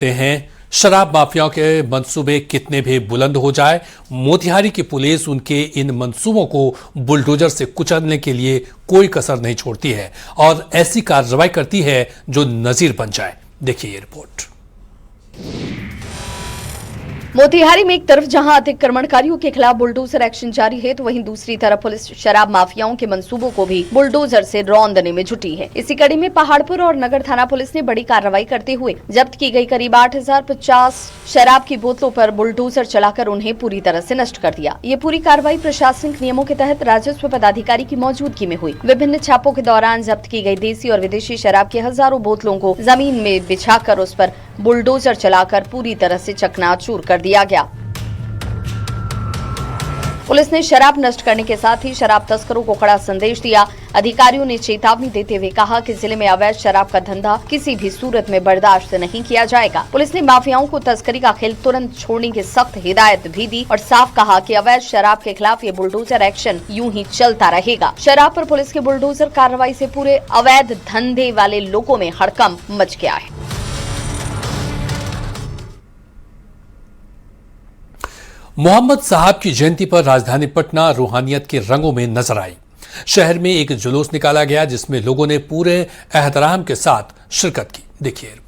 हैं शराब माफियाओं के मंसूबे कितने भी बुलंद हो जाए, मोतिहारी की पुलिस उनके इन मंसूबों को बुलडोजर से कुचलने के लिए कोई कसर नहीं छोड़ती है और ऐसी कार्रवाई करती है जो नजीर बन जाए। देखिए ये रिपोर्ट। मोतिहारी में एक तरफ जहां अतिक्रमणकारियों के खिलाफ बुलडोजर एक्शन जारी है, तो वहीं दूसरी तरफ पुलिस शराब माफियाओं के मंसूबों को भी बुलडोजर से रौंदने में जुटी है। इसी कड़ी में पहाड़पुर और नगर थाना पुलिस ने बड़ी कार्रवाई करते हुए जब्त की गई करीब 8050 शराब की बोतलों पर बुलडोजर चलाकर उन्हें पूरी तरह से नष्ट कर दिया। ये पूरी कार्रवाई प्रशासनिक नियमों के तहत राजस्व पदाधिकारी की मौजूदगी में हुई। विभिन्न छापों के दौरान जब्त की गई देसी और विदेशी शराब की हजारों बोतलों को जमीन में बिछाकर उस पर बुलडोजर चलाकर पूरी तरह से चकनाचूर कर दिया गया। पुलिस ने शराब नष्ट करने के साथ ही शराब तस्करों को कड़ा संदेश दिया। अधिकारियों ने चेतावनी देते हुए कहा कि जिले में अवैध शराब का धंधा किसी भी सूरत में बर्दाश्त नहीं किया जाएगा। पुलिस ने माफियाओं को तस्करी का खेल तुरंत छोड़ने की सख्त हिदायत भी दी और साफ कहा कि अवैध शराब के खिलाफ ये बुलडोजर एक्शन यूं ही चलता रहेगा। शराब पर पुलिस की बुलडोजर कार्रवाई से पूरे अवैध धंधे वाले लोगों में हड़कंप मच गया है। मोहम्मद साहब की जयंती पर राजधानी पटना रूहानियत के रंगों में नजर आई। शहर में एक जुलूस निकाला गया जिसमें लोगों ने पूरे एहतराम के साथ शिरकत की। देखिए रिपोर्ट।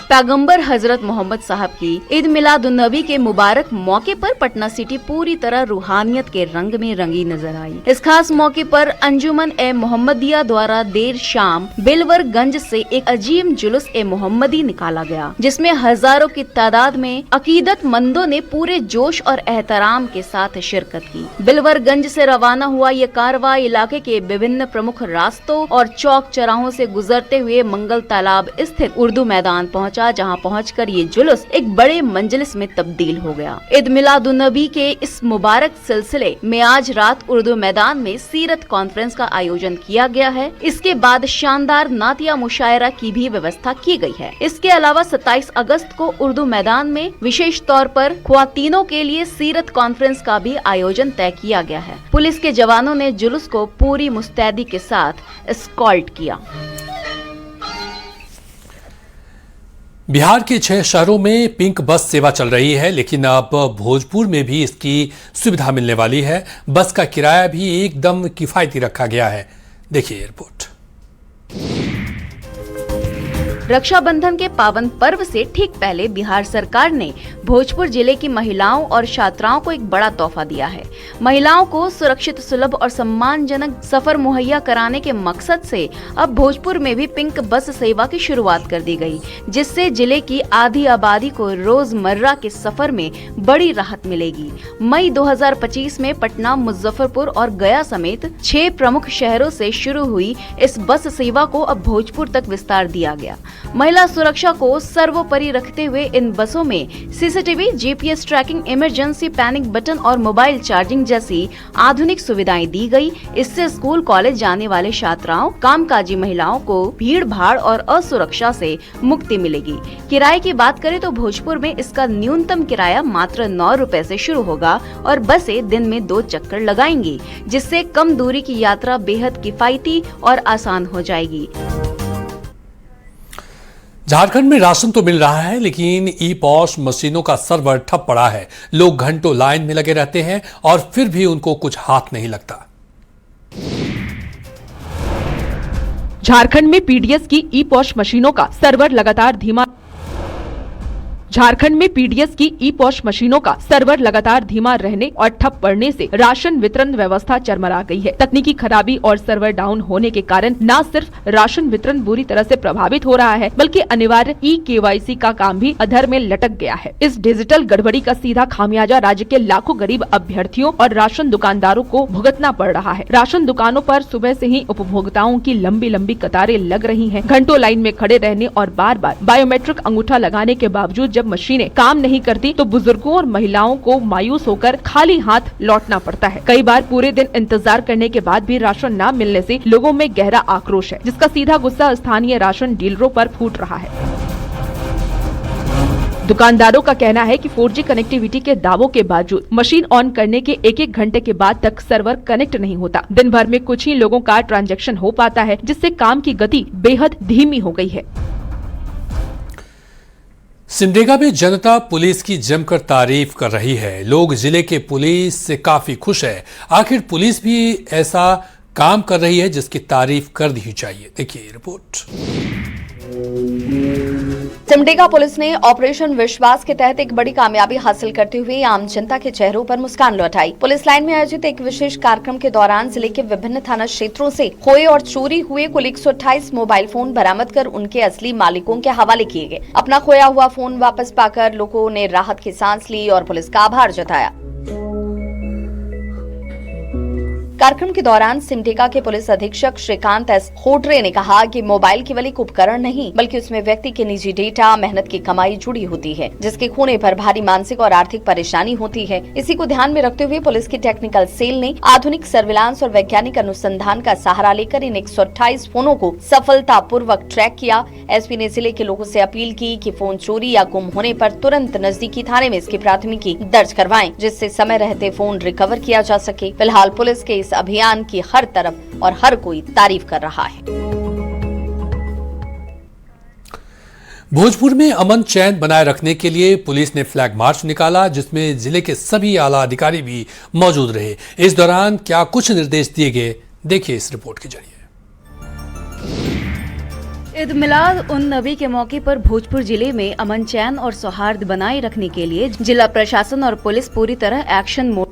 पैगंबर हजरत मोहम्मद साहब की ईद मिलादुन्नबी के मुबारक मौके पर पटना सिटी पूरी तरह रूहानियत के रंग में रंगी नजर आई। इस खास मौके पर अंजुमन ए मोहम्मदिया द्वारा देर शाम बेलवरगंज से एक अजीम जुलूस ए मोहम्मदी निकाला गया, जिसमें हजारों की तादाद में अकीदतमंदों ने पूरे जोश और एहतराम के साथ शिरकत की। बेलवरगंज से रवाना हुआ ये कारवां इलाके के विभिन्न प्रमुख रास्तों और चौक चौराहों से गुजरते हुए मंगल तालाब स्थित उर्दू मैदान पहुंचा, जहां पहुंचकर ये जुलूस एक बड़े मंजलिस में तब्दील हो गया। ईद मिलादुन्नबी के इस मुबारक सिलसिले में आज रात उर्दू मैदान में सीरत कॉन्फ्रेंस का आयोजन किया गया है। इसके बाद शानदार नातिया मुशायरा की भी व्यवस्था की गई है। इसके अलावा 27 अगस्त को उर्दू मैदान में विशेष तौर पर ख्वातीनों के लिए सीरत कॉन्फ्रेंस का भी आयोजन तय किया गया है। पुलिस के जवानों ने जुलूस को पूरी मुस्तैदी के साथ एस्कॉर्ट किया। बिहार के 6 शहरों में पिंक बस सेवा चल रही है, लेकिन अब भोजपुर में भी इसकी सुविधा मिलने वाली है। बस का किराया भी एकदम किफायती रखा गया है। देखिए रिपोर्ट। रक्षाबंधन के पावन पर्व से ठीक पहले बिहार सरकार ने भोजपुर जिले की महिलाओं और छात्राओं को एक बड़ा तोहफा दिया है। महिलाओं को सुरक्षित, सुलभ और सम्मानजनक सफर मुहैया कराने के मकसद से अब भोजपुर में भी पिंक बस सेवा की शुरुआत कर दी गई, जिससे जिले की आधी आबादी को रोजमर्रा के सफर में बड़ी राहत मिलेगी। मई 2025 में पटना, मुजफ्फरपुर और गया समेत 6 प्रमुख शहरों से शुरू हुई इस बस सेवा को अब भोजपुर तक विस्तार दिया गया। महिला सुरक्षा को सर्वोपरि रखते हुए इन बसों में CCTV, GPS tracking, emergency panic button और मोबाइल चार्जिंग जैसी आधुनिक सुविधाएं दी गई। इससे स्कूल, कॉलेज जाने वाले छात्राओं, कामकाजी महिलाओं को भीड़ भाड़ और असुरक्षा से मुक्ति मिलेगी। किराए की बात करें तो भोजपुर में इसका न्यूनतम किराया मात्र 9 रुपए से शुरू होगा और बसें दिन में 2 चक्कर लगाएंगी, जिससे कम दूरी की यात्रा बेहद किफायती और आसान हो जाएगी। झारखंड में राशन तो मिल रहा है, लेकिन ई पॉस मशीनों का सर्वर ठप पड़ा है। लोग घंटों लाइन में लगे रहते हैं और फिर भी उनको कुछ हाथ नहीं लगता। झारखंड में पीडीएस की ई पॉस मशीनों का सर्वर लगातार धीमा रहने और ठप पड़ने से राशन वितरण व्यवस्था चरमरा गई है। तकनीकी खराबी और सर्वर डाउन होने के कारण न सिर्फ राशन वितरण बुरी तरह से प्रभावित हो रहा है, बल्कि अनिवार्य ई-केवाईसी का काम भी अधर में लटक गया है। इस डिजिटल गड़बड़ी का सीधा खामियाजा राज्य के लाखों गरीब अभ्यर्थियों और राशन दुकानदारों को भुगतना पड़ रहा है। राशन दुकानों पर सुबह से ही उपभोक्ताओं की लंबी लंबी कतारें लग रही हैं। घंटों लाइन में खड़े रहने और बार बार बायोमेट्रिक अंगूठा लगाने के बावजूद जब मशीनें काम नहीं करती तो बुजुर्गों और महिलाओं को मायूस होकर खाली हाथ लौटना पड़ता है। कई बार पूरे दिन इंतजार करने के बाद भी राशन न मिलने से लोगों में गहरा आक्रोश है, जिसका सीधा गुस्सा स्थानीय राशन डीलरों पर फूट रहा है। दुकानदारों का कहना है कि 4G कनेक्टिविटी के दावों के बावजूद मशीन ऑन करने के एक घंटे के बाद तक सर्वर कनेक्ट नहीं होता। दिन भर में कुछ ही लोगों का ट्रांजैक्शन हो पाता है, जिससे काम की गति बेहद धीमी हो गई है। सिमडेगा में जनता पुलिस की जमकर तारीफ कर रही है। लोग जिले के पुलिस से काफी खुश है। आखिर पुलिस भी ऐसा काम कर रही है जिसकी तारीफ कर दी चाहिए। देखिए रिपोर्ट। सिमडेगा पुलिस ने ऑपरेशन विश्वास के तहत एक बड़ी कामयाबी हासिल करते हुए आम जनता के चेहरों पर मुस्कान लौटाई। पुलिस लाइन में आयोजित एक विशेष कार्यक्रम के दौरान जिले के विभिन्न थाना क्षेत्रों से खोए और चोरी हुए कुल 128 मोबाइल फोन बरामद कर उनके असली मालिकों के हवाले किए गए। अपना खोया हुआ फोन वापस पाकर लोगों ने राहत की सांस ली और पुलिस का आभार जताया। कार्यक्रम के दौरान सिमडेगा के पुलिस अधीक्षक श्रीकांत एस होटरे ने कहा कि मोबाइल केवल एक उपकरण नहीं बल्कि उसमें व्यक्ति के निजी डेटा, मेहनत की कमाई जुड़ी होती है, जिसके खोने पर भारी मानसिक और आर्थिक परेशानी होती है। इसी को ध्यान में रखते हुए पुलिस की टेक्निकल सेल ने आधुनिक सर्विलांस और वैज्ञानिक अनुसंधान का सहारा लेकर इन 128 फोनों को सफलतापूर्वक ट्रैक किया। एसपी ने जिले के लोगों से अपील की कि फोन चोरी या गुम होने पर तुरंत नजदीकी थाने में इसकी प्राथमिकी दर्ज करवाएं, जिससे समय रहते फोन रिकवर किया जा सके। फिलहाल पुलिस के इस अभियान की हर तरफ और हर कोई तारीफ कर रहा है। भोजपुर में अमन चैन बनाए रखने के लिए पुलिस ने फ्लैग मार्च निकाला, जिसमें जिले के सभी आला अधिकारी भी मौजूद रहे। इस दौरान क्या कुछ निर्देश दिए गए, देखिए इस रिपोर्ट के जरिए। ईद मिलाद उन नबी के मौके पर भोजपुर जिले में अमन चैन और सौहार्द बनाए रखने के लिए जिला प्रशासन और पुलिस पूरी तरह एक्शन मोड।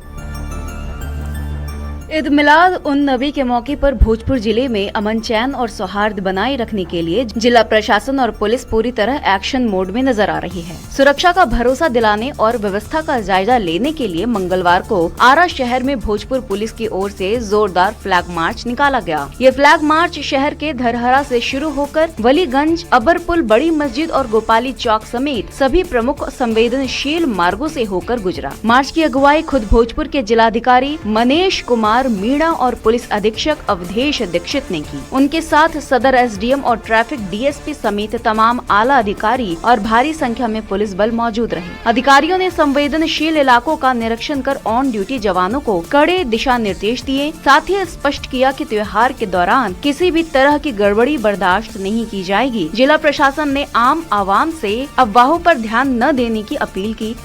ईद मिलाद उन नबी के मौके पर भोजपुर जिले में अमन चैन और सौहार्द बनाए रखने के लिए जिला प्रशासन और पुलिस पूरी तरह एक्शन मोड में नजर आ रही है। सुरक्षा का भरोसा दिलाने और व्यवस्था का जायजा लेने के लिए मंगलवार को आरा शहर में भोजपुर पुलिस की ओर से जोरदार फ्लैग मार्च निकाला गया। ये फ्लैग मार्च शहर के धरहरा से शुरू होकर वलीगंज, अबरपुल, बड़ी मस्जिद और गोपाली चौक समेत सभी प्रमुख संवेदनशील मार्गों से होकर गुजरा। मार्च की अगुवाई खुद भोजपुर के जिलाधिकारी मनीष कुमार मीणा और पुलिस अधीक्षक अवधेश दीक्षित ने की। उनके साथ सदर एसडीएम और ट्रैफिक डीएसपी समेत तमाम आला अधिकारी और भारी संख्या में पुलिस बल मौजूद रहे। अधिकारियों ने संवेदनशील इलाकों का निरीक्षण कर ऑन ड्यूटी जवानों को कड़े दिशा निर्देश दिए। साथ ही स्पष्ट किया कि त्योहार के दौरान किसी भी तरह की गड़बड़ी बर्दाश्त नहीं की जाएगी। जिला प्रशासन ने आम आवाम से अफवाहों पर ध्यान न देने की अपील की।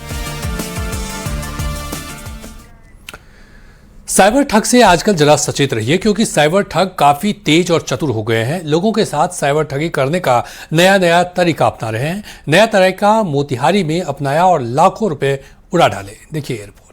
साइबर ठग से आजकल जरा सचेत रहिए, क्योंकि साइबर ठग काफी तेज और चतुर हो गए हैं। लोगों के साथ साइबर ठगी करने का नया तरीका अपना रहे हैं। नया तरीका मोतिहारी में अपनाया और लाखों रुपए उड़ा डाले। देखिए रिपोर्ट।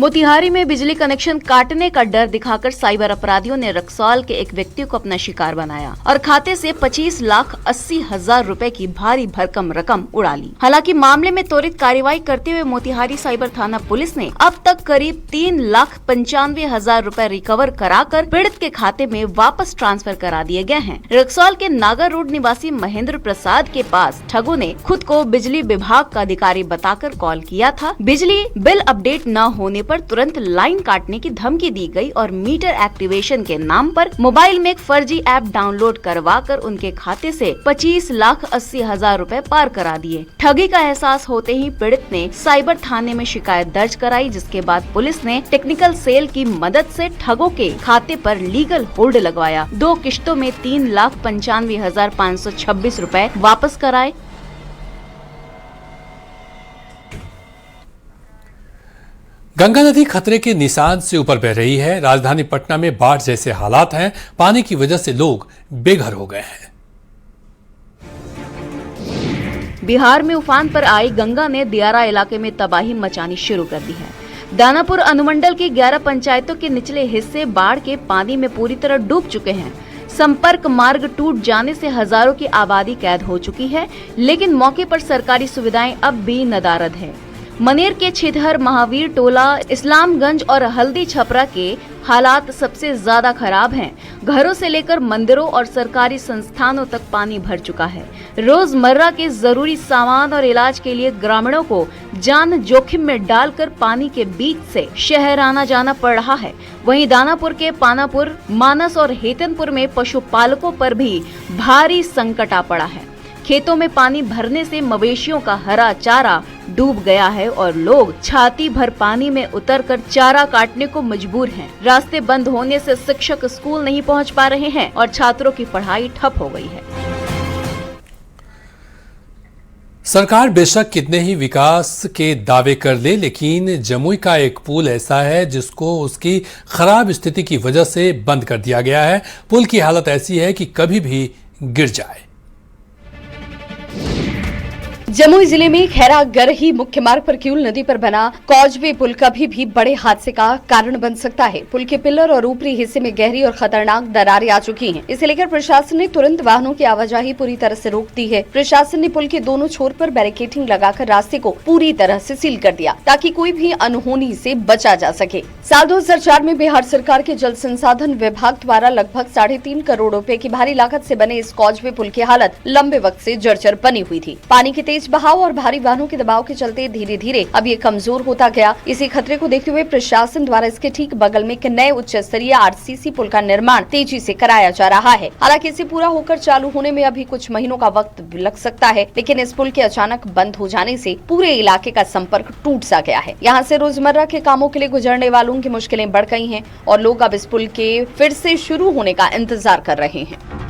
मोतिहारी में बिजली कनेक्शन काटने का डर दिखाकर साइबर अपराधियों ने रक्सौल के एक व्यक्ति को अपना शिकार बनाया और खाते से 25,80,000 रुपए की भारी भरकम रकम उड़ा ली। हालांकि मामले में त्वरित कार्रवाई करते हुए मोतिहारी साइबर थाना पुलिस ने अब तक करीब 3,95,000 रुपए रिकवर कराकर पीड़ित के खाते में वापस ट्रांसफर करा दिए गए हैं। रक्सौल के नागर रोड निवासी महेंद्र प्रसाद के पास ठगों ने खुद को बिजली विभाग का अधिकारी बताकर कॉल किया था। बिजली बिल अपडेट न होने पर तुरंत लाइन काटने की धमकी दी गई और मीटर एक्टिवेशन के नाम पर मोबाइल में एक फर्जी ऐप डाउनलोड करवाकर उनके खाते से 25,80,000 रुपए पार करा दिए। ठगी का एहसास होते ही पीड़ित ने साइबर थाने में शिकायत दर्ज कराई, जिसके बाद पुलिस ने टेक्निकल सेल की मदद से ठगों के खाते पर लीगल होल्ड लगवाया। 2 किश्तों में 3,95,526 रुपए वापस कराए। गंगा नदी खतरे के निशान से ऊपर बह रही है। राजधानी पटना में बाढ़ जैसे हालात हैं। पानी की वजह से लोग बेघर हो गए हैं। बिहार में उफान पर आई गंगा ने दियारा इलाके में तबाही मचानी शुरू कर दी है। दानापुर अनुमंडल की 11 पंचायतों के निचले हिस्से बाढ़ के पानी में पूरी तरह डूब चुके हैं। संपर्क मार्ग टूट जाने से हजारों की आबादी कैद हो चुकी है, लेकिन मौके पर सरकारी सुविधाएं अब भी नदारद है। मनेर के छितहर, महावीर टोला, इस्लामगंज और हल्दी छपरा के हालात सबसे ज्यादा खराब हैं। घरों से लेकर मंदिरों और सरकारी संस्थानों तक पानी भर चुका है। रोजमर्रा के जरूरी सामान और इलाज के लिए ग्रामीणों को जान जोखिम में डालकर पानी के बीच से शहर आना जाना पड़ रहा है। वहीं दानापुर के पानापुर, मानस और हेतनपुर में पशुपालकों पर भी भारी संकट आ पड़ा है। खेतों में पानी भरने से मवेशियों का हरा चारा डूब गया है और लोग छाती भर पानी में उतरकर चारा काटने को मजबूर हैं। रास्ते बंद होने से शिक्षक स्कूल नहीं पहुंच पा रहे हैं और छात्रों की पढ़ाई ठप हो गई है। सरकार बेशक कितने ही विकास के दावे कर ले, लेकिन जमुई का एक पुल ऐसा है जिसको उसकी खराब स्थिति की वजह से बंद कर दिया गया है। पुल की हालत ऐसी है कि कभी भी गिर जाए। जमुई जिले में खैरा गरही मुख्य मार्ग पर क्यूल नदी पर बना कॉजवे पुल कभी भी बड़े हादसे का कारण बन सकता है। पुल के पिलर और ऊपरी हिस्से में गहरी और खतरनाक दरारें आ चुकी हैं। इसे लेकर प्रशासन ने तुरंत वाहनों की आवाजाही पूरी तरह से रोक दी है। प्रशासन ने पुल के दोनों छोर पर बैरिकेडिंग लगाकर रास्ते को पूरी तरह से सील कर दिया ताकि कोई भी अनहोनी से बचा जा सके। साल 2004 में बिहार सरकार के जल संसाधन विभाग द्वारा लगभग 3.5 करोड़ रुपए की भारी लागत से बने इस कॉजवे पुल की हालत लंबे वक्त से जर्जर बनी हुई थी। पानी के तेज बहाव और भारी वाहनों के दबाव के चलते धीरे धीरे अब ये कमजोर होता गया। इसी खतरे को देखते हुए प्रशासन द्वारा इसके ठीक बगल में एक नए उच्च स्तरीय आरसीसी पुल का निर्माण तेजी से कराया जा रहा है। हालांकि इसे पूरा होकर चालू होने में अभी कुछ महीनों का वक्त लग सकता है, लेकिन इस पुल के अचानक बंद हो जाने से पूरे इलाके का संपर्क टूट सा गया है। यहाँ से रोजमर्रा के कामों के लिए गुजरने वालों की मुश्किलें बढ़ गई हैं और लोग अब इस पुल के फिर से शुरू होने का इंतजार कर रहे हैं।